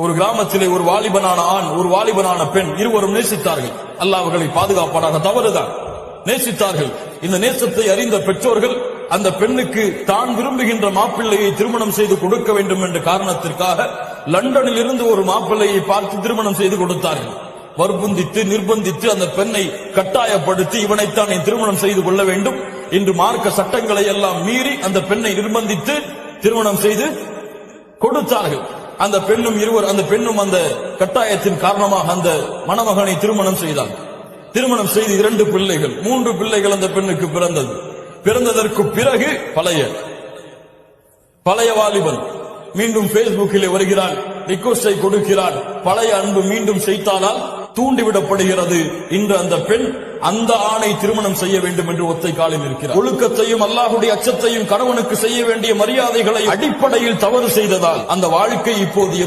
ஒரு கிராமத்திலே ஒரு வாலிபனான ஆண், ஒரு வாலிபனான பெண் இருவரும் நேசித்தார்கள். அல்லாஹ் அவர்களை பாதுகாப்பானாக. தவறுதான், நேசித்தார்கள். இந்த நேசத்தை அறிந்த பெற்றோர்கள் அந்த பெண்ணுக்கு தான் விரும்புகின்ற மாப்பிள்ளையை திருமணம் செய்து கொடுக்க வேண்டும் என்ற காரணத்திற்காக லண்டனில் இருந்து ஒரு மாப்பிள்ளையை பார்த்து திருமணம் செய்து கொடுத்தார்கள். வற்புந்தித்து நிர்பந்தித்து அந்த பெண்ணை கட்டாயப்படுத்தி இவனைத்தான் நீ திருமணம் செய்து கொள்ள வேண்டும் என்று மார்க்க சட்டங்களை எல்லாம் மீறி அந்த பெண்ணை நிர்பந்தித்து திருமணம் செய்து கொடுத்தார்கள். அந்த பெண்ணும் அந்த கட்டாயத்தின் காரணமாக அந்த மணமகனை திருமணம் செய்தார். திருமணம் செய்து 2 பிள்ளைகள், 3 பிள்ளைகள் அந்த பெண்ணுக்கு பிறந்தது. பிறந்ததற்கு பிறகு பழைய வாலிபன் மீண்டும் பேஸ்புக்கிலே வருகிறான், ரிக்வெஸ்டை கொடுக்கிறான். பழைய அன்பு மீண்டும் செய்தானால் தூண்டிவிடப்படுகிறது. இன்று அந்த பெண் அந்த ஆணை திருமணம் செய்ய வேண்டும் என்று ஒத்தை காலில் இருக்கிறார். ஒழுக்கத்தையும் அல்லாஹ்வுடைய அச்சத்தையும் கணவனுக்கு செய்ய வேண்டிய மரியாதைகளை அடிப்படையில் தவறு செய்ததால் அந்த வாழ்க்கை இப்போது